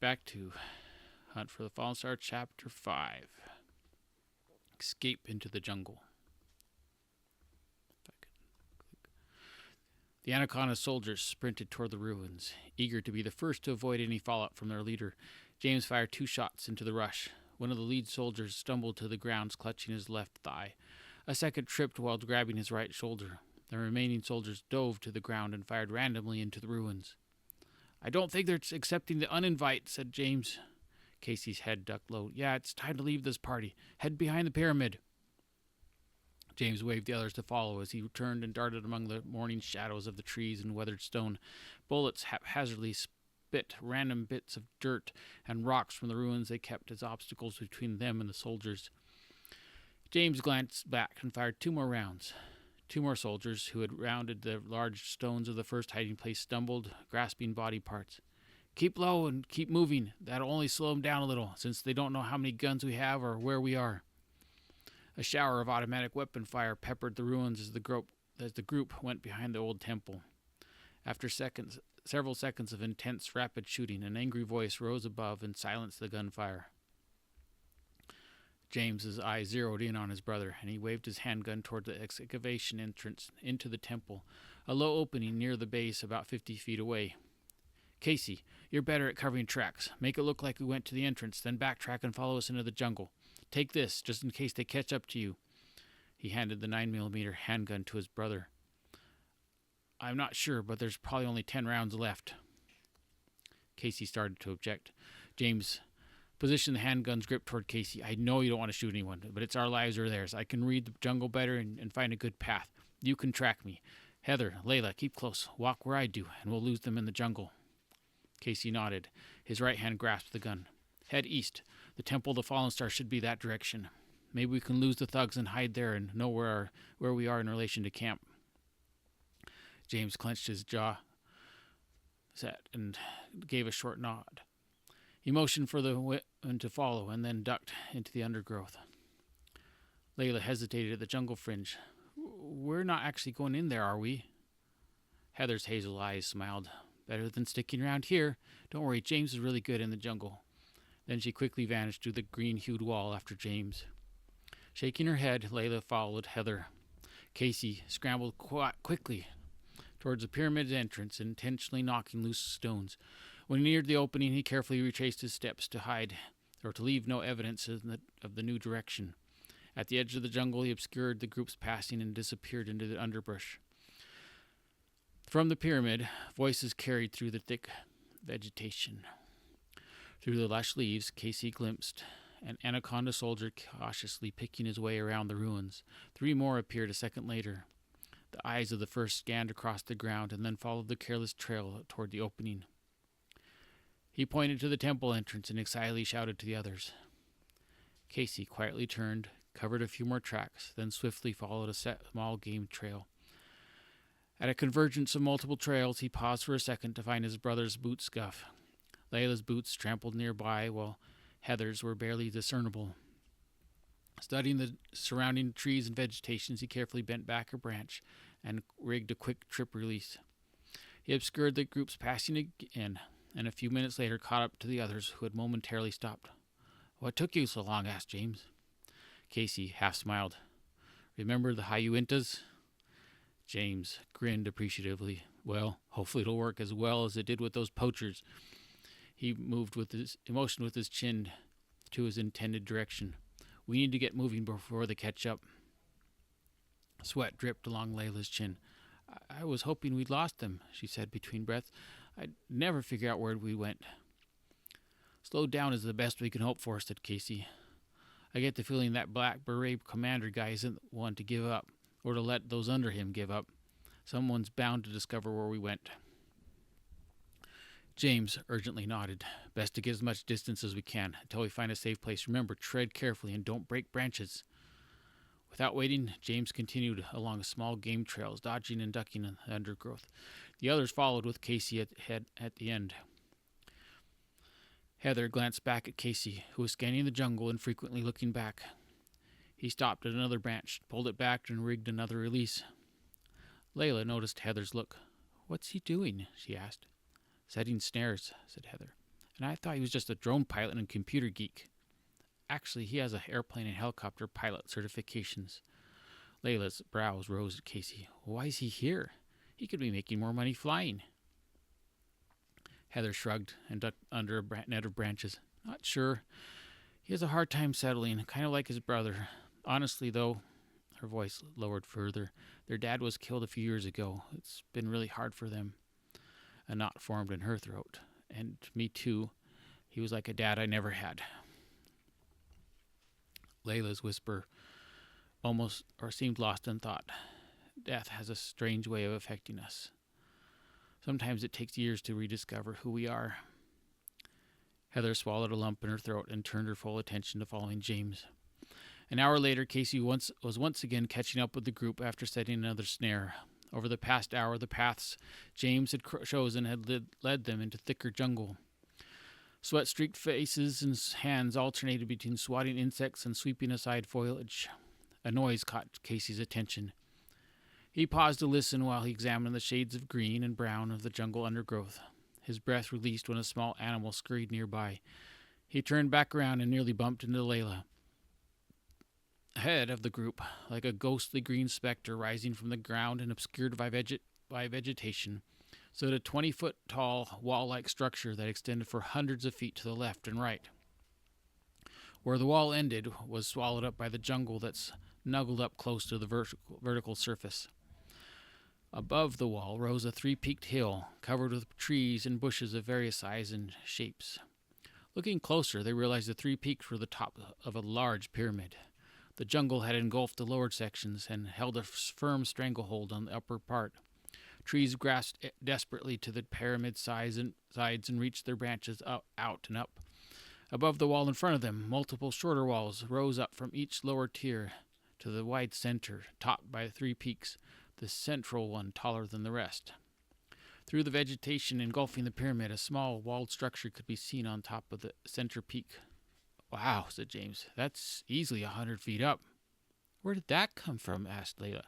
back to Hunt for the Fallen Star, Chapter 5. Escape into the jungle. The Anaconda soldiers sprinted toward the ruins, eager to be the first to avoid any fallout from their leader. James fired 2 shots into the rush. One of the lead soldiers stumbled to the ground, clutching his left thigh. A second tripped while grabbing his right shoulder. The remaining soldiers dove to the ground and fired randomly into the ruins. "I don't think they're accepting the uninvite," said James. Casey's head ducked low. "Yeah, it's time to leave this party. Head behind the pyramid." James waved the others to follow as he turned and darted among the morning shadows of the trees and weathered stone. Bullets haphazardly spit random bits of dirt and rocks from the ruins they kept as obstacles between them and the soldiers. James glanced back and fired 2 more rounds. 2 more soldiers, who had rounded the large stones of the first hiding place, stumbled, grasping body parts. "Keep low and keep moving. That'll only slow them down a little, since they don't know how many guns we have or where we are." A shower of automatic weapon fire peppered the ruins as the group went behind the old temple. After several seconds of intense, rapid shooting, an angry voice rose above and silenced the gunfire. James's eyes zeroed in on his brother, and he waved his handgun toward the excavation entrance into the temple, a low opening near the base about 50 feet away. "Casey, you're better at covering tracks. Make it look like we went to the entrance, then backtrack and follow us into the jungle. Take this, just in case they catch up to you." He handed the 9mm handgun to his brother. "I'm not sure, but there's probably only 10 rounds left." Casey started to object. James positioned the handgun's grip toward Casey. "I know you don't want to shoot anyone, but it's our lives or theirs. I can read the jungle better and find a good path. You can track me. Heather, Layla, keep close. Walk where I do, and we'll lose them in the jungle." Casey nodded. His right hand grasped the gun. "Head east. The Temple of the Fallen Star should be that direction. Maybe we can lose the thugs and hide there and know where we are in relation to camp." James clenched his jaw set and gave a short nod. He motioned for the women to follow and then ducked into the undergrowth. Layla hesitated at the jungle fringe. "We're not actually going in there, are we?" Heather's hazel eyes smiled. "Better than sticking around here. Don't worry, James is really good in the jungle." Then she quickly vanished through the green-hued wall after James. Shaking her head, Layla followed Heather. Casey scrambled quickly towards the pyramid's entrance, intentionally knocking loose stones. When he neared the opening, he carefully retraced his steps to hide or to leave no evidence of the new direction. At the edge of the jungle, he obscured the group's passing and disappeared into the underbrush. From the pyramid, voices carried through the thick vegetation. Through the lush leaves, Casey glimpsed an anaconda soldier cautiously picking his way around the ruins. 3 more appeared a second later. The eyes of the first scanned across the ground and then followed the careless trail toward the opening. He pointed to the temple entrance and excitedly shouted to the others. Casey quietly turned, covered a few more tracks, then swiftly followed a small game trail. At a convergence of multiple trails, he paused for a second to find his brother's boot scuff. Layla's boots trampled nearby, while Heather's were barely discernible. Studying the surrounding trees and vegetation, he carefully bent back a branch and rigged a quick trip release. He obscured the group's passing again, and a few minutes later caught up to the others who had momentarily stopped. "What took you so long?" asked James. Casey half smiled. "Remember the Hayuintas?" James grinned appreciatively. "Well, hopefully it'll work as well as it did with those poachers." He motioned with his chin to his intended direction. "We need to get moving before they catch up." Sweat dripped along Layla's chin. I was hoping we'd lost them," she said between breaths. "I'd never figure out where we went." "Slowed down is the best we can hope for," said Casey. "I get the feeling that black beret commander guy isn't one to give up, or to let those under him give up. Someone's bound to discover where we went." James urgently nodded. "Best to get as much distance as we can until we find a safe place. Remember, tread carefully and don't break branches." Without waiting, James continued along small game trails, dodging and ducking in the undergrowth. The others followed with Casey at the end. Heather glanced back at Casey, who was scanning the jungle and frequently looking back. He stopped at another branch, pulled it back, and rigged another release. Layla noticed Heather's look. "What's he doing?" she asked. "Setting snares," said Heather. And I thought he was just a drone pilot and computer geek. Actually, he has airplane and helicopter pilot certifications. Layla's brows rose at Casey. Why is he here? He could be making more money flying. Heather shrugged and ducked under a net of branches. Not sure. He has a hard time settling, kind of like his brother. Honestly, though, her voice lowered further, their dad was killed a few years ago. It's been really hard for them. A knot formed in her throat. And me too. He was like a dad I never had. Layla's whisper almost or seemed lost in thought. Death has a strange way of affecting us. Sometimes it takes years to rediscover who we are. Heather swallowed a lump in her throat and turned her full attention to following James. An hour later, Casey was once again catching up with the group after setting another snare. Over the past hour, the paths James had chosen had led them into thicker jungle. Sweat-streaked faces and hands alternated between swatting insects and sweeping aside foliage. A noise caught Casey's attention. He paused to listen while he examined the shades of green and brown of the jungle undergrowth. His breath released when a small animal scurried nearby. He turned back around and nearly bumped into Layla. Ahead of the group, like a ghostly green specter rising from the ground and obscured by vegetation, stood a 20-foot-tall wall-like structure that extended for hundreds of feet to the left and right. Where the wall ended was swallowed up by the jungle that snuggled up close to the vertical surface. Above the wall rose a three-peaked hill, covered with trees and bushes of various sizes and shapes. Looking closer, they realized the three peaks were the top of a large pyramid. The jungle had engulfed the lower sections and held a firm stranglehold on the upper part. Trees grasped desperately to the pyramid's sides and reached their branches out and up. Above the wall in front of them, multiple shorter walls rose up from each lower tier to the wide center, topped by three peaks, the central one taller than the rest. Through the vegetation engulfing the pyramid, a small walled structure could be seen on top of the center peak. Wow, said James. That's easily 100 feet up. Where did that come from? Asked Layla.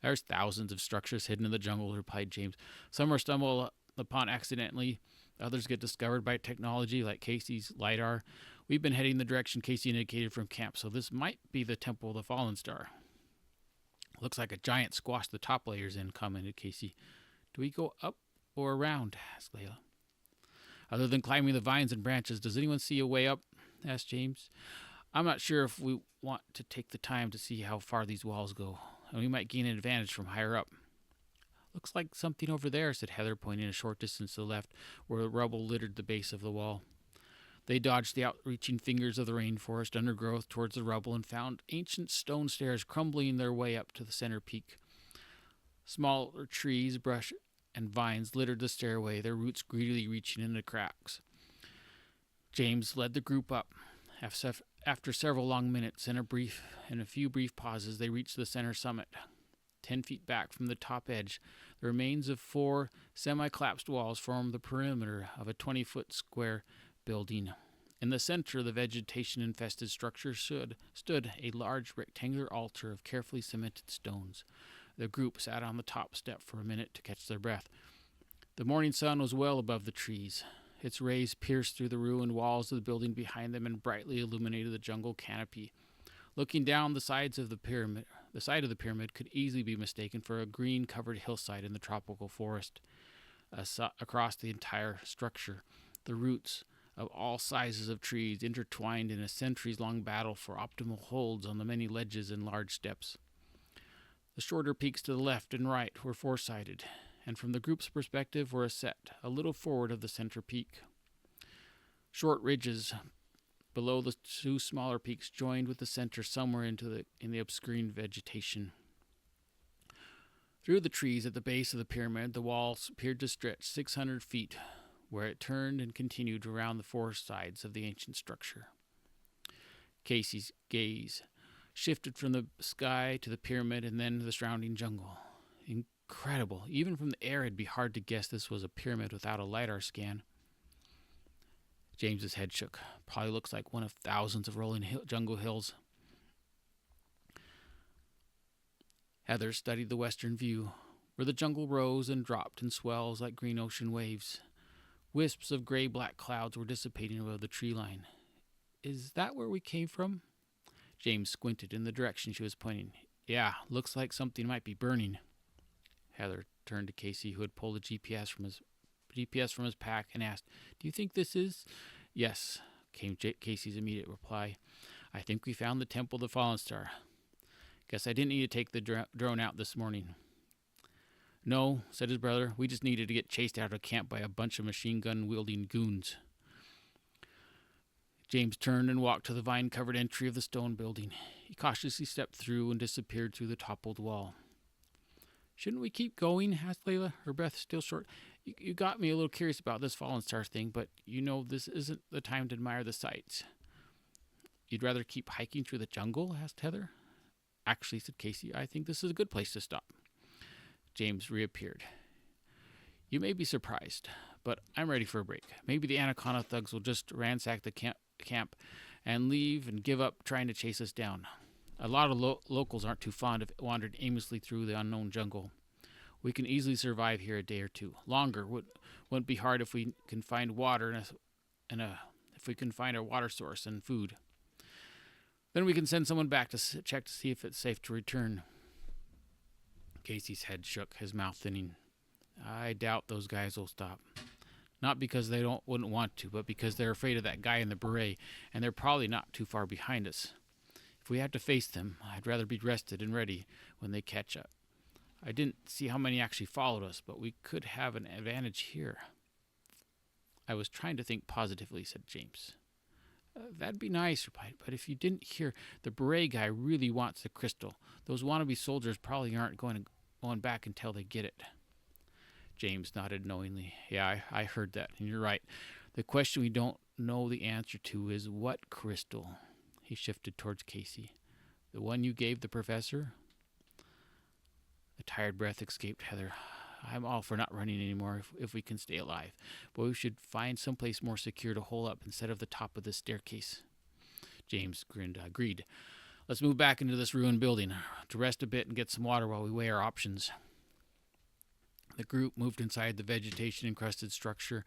There's thousands of structures hidden in the jungle, replied James. Some are stumbled upon accidentally. Others get discovered by technology like Casey's LiDAR. We've been heading the direction Casey indicated from camp, so this might be the Temple of the Fallen Star. Looks like a giant squashed the top layers in, commented Casey. Do we go up or around? Asked Layla. Other than climbing the vines and branches, does anyone see a way up? Asked James. I'm not sure if we want to take the time to see how far these walls go, and we might gain an advantage from higher up. Looks like something over there, said Heather, pointing a short distance to the left, where rubble littered the base of the wall. They dodged the outreaching fingers of the rainforest undergrowth towards the rubble and found ancient stone stairs crumbling their way up to the center peak. Smaller trees, brush, and vines littered the stairway, their roots greedily reaching into cracks. James led the group up. After several long minutes and a few brief pauses, they reached the center summit. 10 feet back from the top edge, the remains of 4 semi-collapsed walls formed the perimeter of a 20-foot square building. In the center of the vegetation-infested structure stood a large rectangular altar of carefully cemented stones. The group sat on the top step for a minute to catch their breath. The morning sun was well above the trees. Its rays pierced through the ruined walls of the building behind them and brightly illuminated the jungle canopy. Looking down the side of the pyramid could easily be mistaken for a green-covered hillside in the tropical forest. Across the entire structure, the roots of all sizes of trees intertwined in a centuries-long battle for optimal holds on the many ledges and large steps. The shorter peaks to the left and right were four-sided, and from the group's perspective were set a little forward of the center peak. Short ridges below the 2 smaller peaks joined with the center somewhere in the obscuring vegetation. Through the trees at the base of the pyramid, the walls appeared to stretch 600 feet, where it turned and continued around the 4 sides of the ancient structure. Casey's gaze shifted from the sky to the pyramid and then to the surrounding jungle. Incredible. Even from the air, it'd be hard to guess this was a pyramid without a LiDAR scan. James's head shook. Probably looks like one of thousands of rolling jungle hills. Heather studied the western view, where the jungle rose and dropped in swells like green ocean waves. Wisps of gray-black clouds were dissipating above the tree line. Is that where we came from? James squinted in the direction she was pointing. Yeah, looks like something might be burning. Heather turned to Casey, who had pulled a GPS from his pack, and asked, "Do you think this is?" "Yes," came Casey's immediate reply. "I think we found the Temple of the Fallen Star. Guess I didn't need to take the drone out this morning." "No," said his brother. "We just needed to get chased out of camp by a bunch of machine gun-wielding goons." James turned and walked to the vine-covered entry of the stone building. He cautiously stepped through and disappeared through the toppled wall. "Shouldn't we keep going?" asked Layla, her breath still short. You got me a little curious about this fallen star thing, but this isn't the time to admire the sights." "You'd rather keep hiking through the jungle?" asked Heather. "Actually," said Casey, "I think this is a good place to stop." James reappeared. "You may be surprised, but I'm ready for a break. Maybe the Anaconda thugs will just ransack the camp and leave and give up trying to chase us down. A lot of locals aren't too fond of wandering aimlessly through the unknown jungle. We can easily survive here a day or two. Longer wouldn't be hard if we can find water if we can find a water source and food. Then we can send someone back to check to see if it's safe to return." Casey's head shook, his mouth thinning. "I doubt those guys will stop. Not because they wouldn't want to, but because they're afraid of that guy in the beret, and they're probably not too far behind us. If we have to face them, I'd rather be rested and ready when they catch up. I didn't see how many actually followed us, but we could have an advantage here." "I was trying to think positively," said James. "That'd be nice," replied, "but if you didn't hear, the beret guy really wants the crystal. Those wannabe soldiers probably aren't going back until they get it." James nodded knowingly. "Yeah, I heard that, and you're right. The question we don't know the answer to is what crystal?" He shifted towards Casey. "The one you gave the professor?" A tired breath escaped Heather. "I'm all for not running anymore if we can stay alive, but we should find someplace more secure to hole up instead of the top of this staircase." James grinned. "Agreed. Let's move back into this ruined building to rest a bit and get some water while we weigh our options." The group moved inside the vegetation-encrusted structure.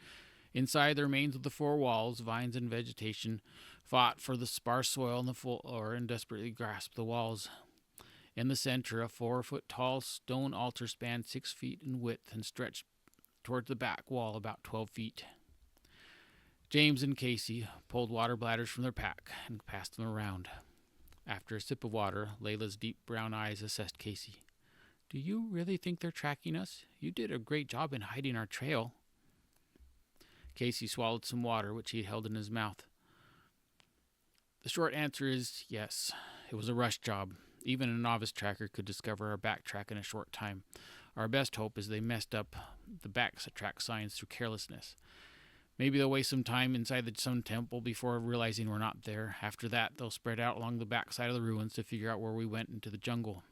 Inside the remains of the four walls, vines and vegetation fought for the sparse soil on the floor and desperately grasped the walls. In the center, a 4-foot-tall stone altar spanned 6 feet in width and stretched towards the back wall about 12 feet. James and Casey pulled water bladders from their pack and passed them around. After a sip of water, Layla's deep brown eyes assessed Casey. "Do you really think they're tracking us? You did a great job in hiding our trail." Casey swallowed some water, which he held in his mouth. "The short answer is yes. It was a rush job. Even a novice tracker could discover our backtrack in a short time. Our best hope is they messed up the backtrack signs through carelessness. Maybe they'll waste some time inside the Sun Temple before realizing we're not there. After that, they'll spread out along the backside of the ruins to figure out where we went into the jungle."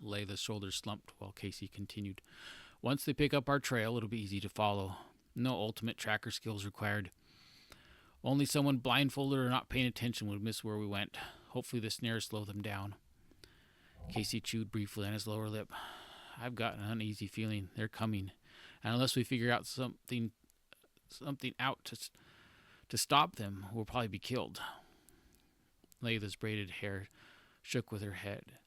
Layla's shoulders slumped while Casey continued. "Once they pick up our trail, it'll be easy to follow. No ultimate tracker skills required. Only someone blindfolded or not paying attention would miss where we went. Hopefully the snares slow them down." Casey chewed briefly on his lower lip. "I've got an uneasy feeling they're coming, and unless we figure out something out to stop them, we'll probably be killed." Layla's braided hair shook with her head.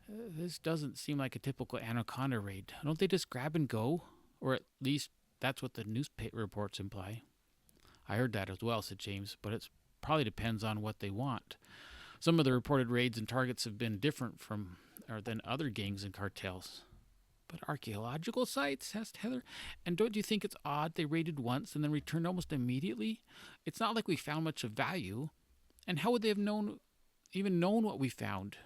"This doesn't seem like a typical Anaconda raid. Don't they just grab and go? Or at least that's what the newspaper reports imply." "I heard that as well," said James, "but it probably depends on what they want. Some of the reported raids and targets have been different than other gangs and cartels." "But archaeological sites?" asked Heather. "And don't you think it's odd they raided once and then returned almost immediately? It's not like we found much of value. And how would they have even known what we found?"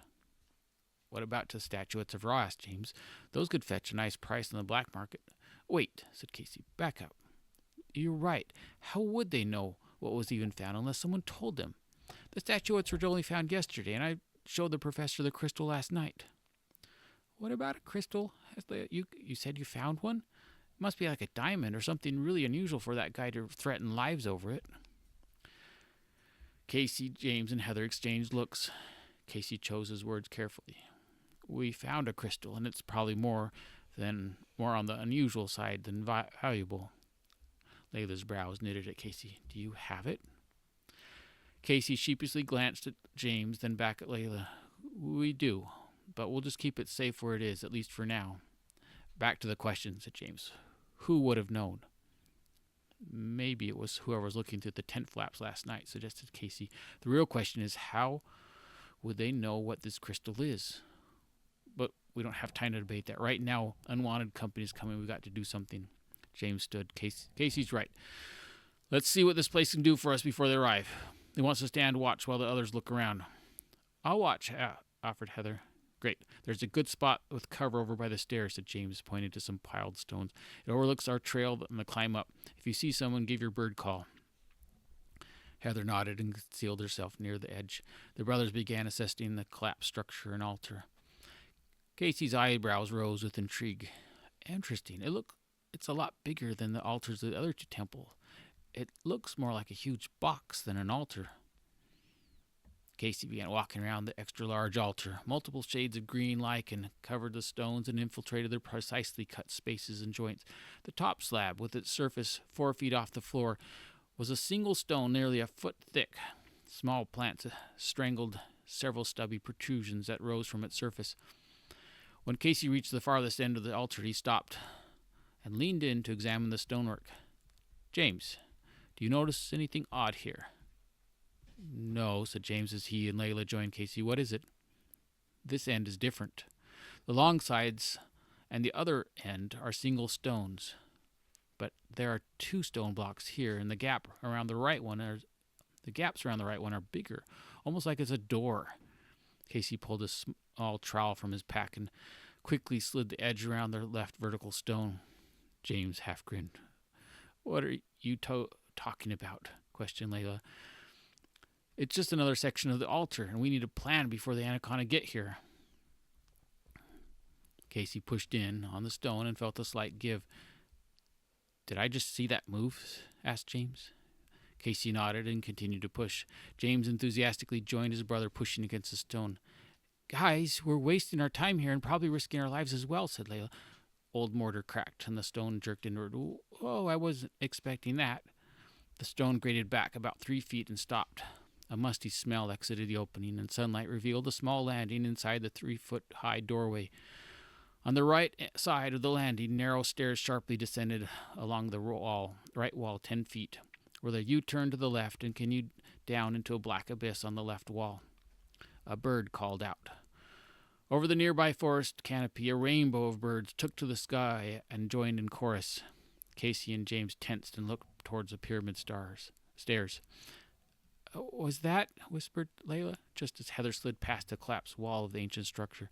"What about the statuettes of Ra?" asked James. "Those could fetch a nice price on the black market." "Wait," said Casey. "Back up. You're right. How would they know what was even found unless someone told them? The statuettes were only found yesterday, and I showed the professor the crystal last night." "What about a crystal? You said you found one? It must be like a diamond or something really unusual for that guy to threaten lives over it." Casey, James, and Heather exchanged looks. Casey chose his words carefully. "We found a crystal, and it's probably more on the unusual side than valuable. Layla's brows knitted at Casey. Do you have it? Casey sheepishly glanced at James, then back at Layla. We do, but we'll just keep it safe where it is, at least for now. Back to the question, said James. Who would have known? Maybe it was whoever was looking through the tent flaps last night, suggested Casey. The real question is, how would they know what this crystal is? But we don't have time to debate that. Right now, unwanted company's coming. We've got to do something. James stood. Casey's right. Let's see what this place can do for us before they arrive. He wants to stand watch while the others look around. I'll watch, offered Heather. Great. There's a good spot with cover over by the stairs, said James, pointing to some piled stones. It overlooks our trail and the climb up. If you see someone, give your bird call. Heather nodded and concealed herself near the edge. The brothers began assessing the collapsed structure and altar. Casey's eyebrows rose with intrigue. Interesting. It's a lot bigger than the altars of the other two temples. It looks more like a huge box than an altar. Casey began walking around the extra-large altar. Multiple shades of green lichen covered the stones and infiltrated their precisely cut spaces and joints. The top slab, with its surface 4 feet off the floor, was a single stone nearly a foot thick. Small plants strangled several stubby protrusions that rose from its surface. When Casey reached the farthest end of the altar, he stopped and leaned in to examine the stonework. James, do you notice anything odd here? No, said James as he and Layla joined Casey. What is it? This end is different. The long sides and the other end are single stones. But there are 2 stone blocks here, and the gaps around the right one are bigger, almost like it's a door. Casey pulled a small trowel from his pack and quickly slid the edge around the left vertical stone. James half grinned. What are you talking about? Questioned Layla. It's just another section of the altar, and we need a plan before the Anaconda get here. Casey pushed in on the stone and felt a slight give. Did I just see that move? Asked James. Casey nodded and continued to push. James enthusiastically joined his brother, pushing against the stone. Guys, we're wasting our time here and probably risking our lives as well, said Layla. Old mortar cracked, and the stone jerked inward. Oh, I wasn't expecting that. The stone grated back about 3 feet and stopped. A musty smell exited the opening, and sunlight revealed a small landing inside the 3-foot-high doorway. On the right side of the landing, narrow stairs sharply descended along the right wall 10 feet, where the U-turned to the left and continued down into a black abyss on the left wall. A bird called out. Over the nearby forest canopy, a rainbow of birds took to the sky and joined in chorus. Casey and James tensed and looked towards the pyramid stairs. Was that? Whispered Layla, just as Heather slid past the collapsed wall of the ancient structure.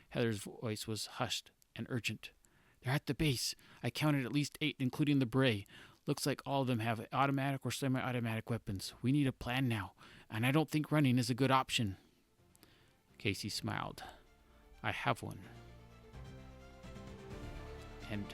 Heather's voice was hushed and urgent. They're at the base. I counted at least 8, including the Bray. Looks like all of them have automatic or semi-automatic weapons. We need a plan now, and I don't think running is a good option. Casey smiled. I have one. End.